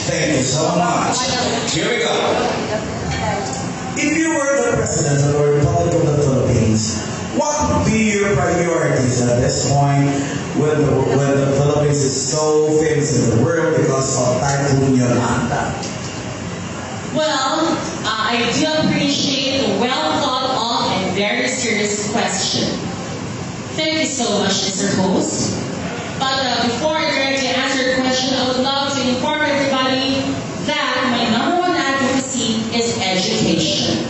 Thank you so much. Here we go. If you were the president of the Republic of the Philippines, what would be your priorities at this point when the Philippines is so famous in the world because of Typhoon Yolanda? Well, I do appreciate a well thought of and very serious question. Thank you so much, Mr. Host. But before I directly answer the question, I would love to inform everybody that my number one advocacy is education.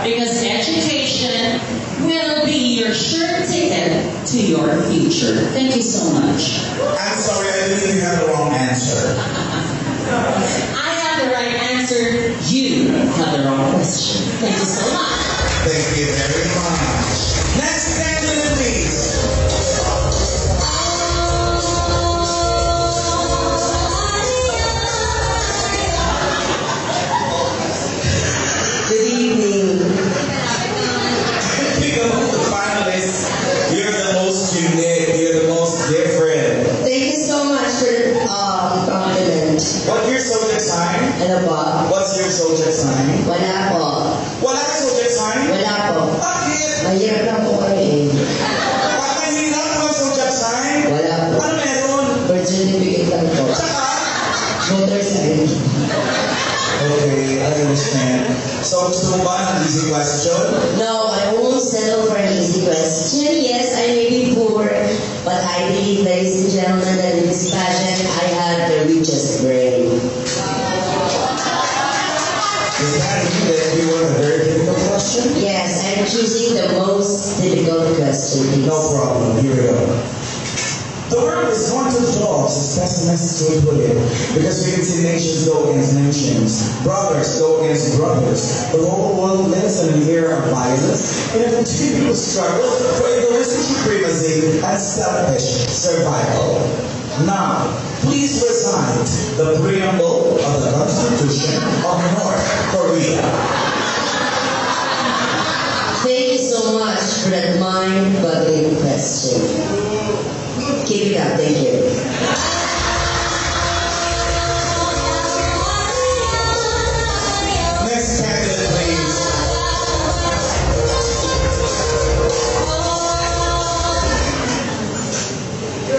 Because education will be your sure ticket to your future. Thank you so much. I'm sorry, I believe you have the wrong answer. I have the right answer. You have the wrong question. Thank you so much. Thank you very much. Next candidate, please. Good evening. Because the finalists, you're the most unique, you're the most different. Thank you so much for the compliment. What's your zodiac sign? Ano ba? What's your zodiac sign? Wala po. Wala ka zodiac sign? Wala po. Bakit? Mahirap lang po kami eh. Bakit hindi lang naman zodiac sign? Wala po. Ano meron? Birth certificate lang po. Tsaka? Voter's ID. Okay, I understand. So, gusto mo ba ng easy question? No, I won't settle for an easy question. Yes, I may be poor, but I believe, ladies and gentlemen, that in this pageant, I have the richest brain. Does that mean that you want a very difficult question? Yes, I'm choosing the most difficult question, please. No problem, here we go. The world is haunted with dogs, as pessimists would put it, because we can see nations go against nations, brothers go against brothers. The whole world lives in an era of violence and a continuous struggle for egoistic supremacy and selfish survival. Now, please recite the preamble of the Constitution of North Korea. Thank you so much for that mind-boggling question. Keep it up, thank you. Next candidate, please.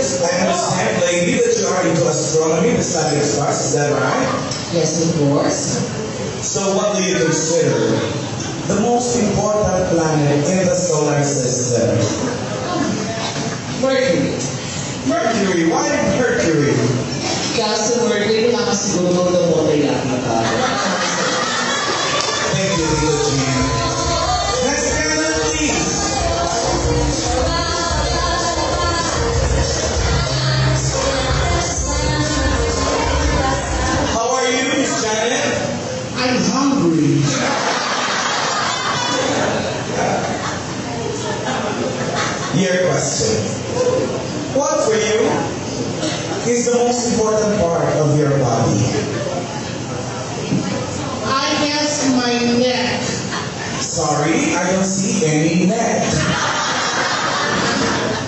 I understand, lady, that you are into astronomy, the study of stars, is that right? Yes, of course. So what do you consider the most important planet in the solar system? Mercury. Mercury, why Mercury? Kasi Mercury na siguro ng mga nakakita. Thank you, Lila Jean. Next candidate, please. How are you, Miss Janet? I'm hungry. Your question. What for you is the most important part of your body? I guess my neck. Sorry, I don't see any neck.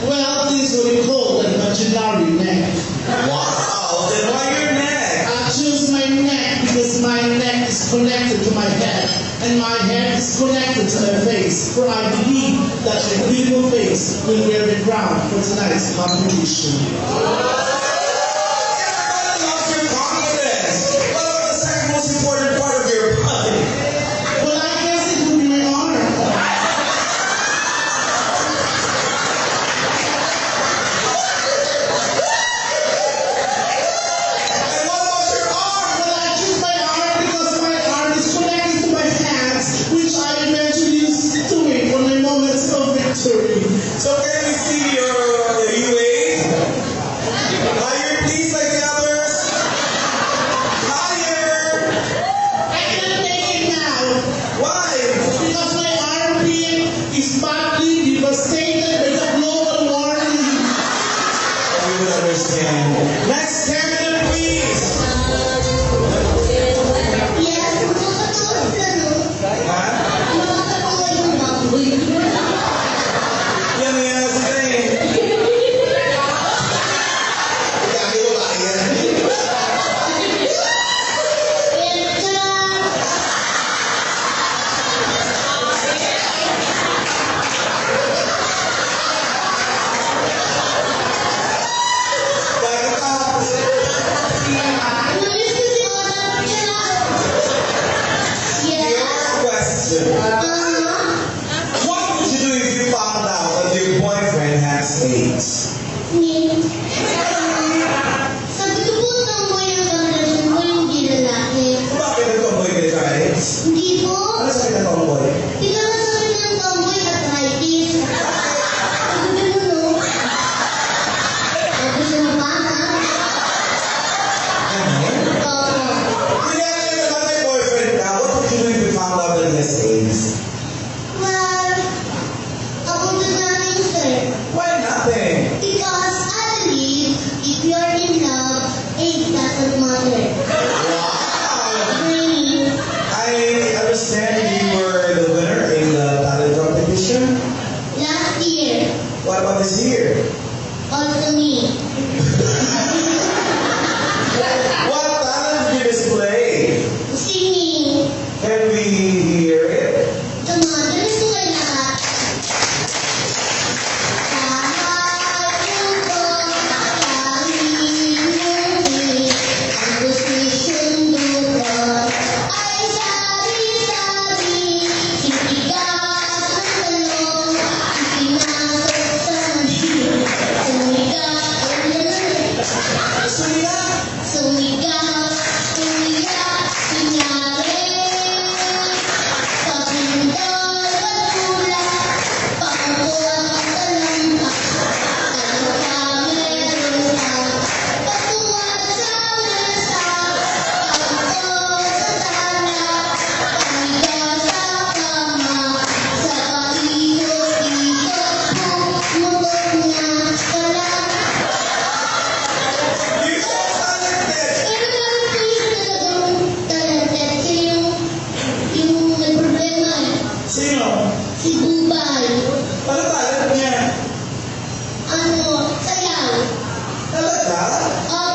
Well, this is what we call an imaginary neck. Wow, then why your neck? I choose my neck because my neck is connected to my head, and my head is connected to my face. For I believe that my beautiful face will wear the crown for tonight's competition. Everybody loves your confidence. What about the second most important part of your body? Well, I guess it will be my honor. And what about your arm? Well, I choose my arm because my arm is connected to my hands, which I eventually use to it for my moments of victory. So can we see your UA? po, sayaw. Talaga? Oh,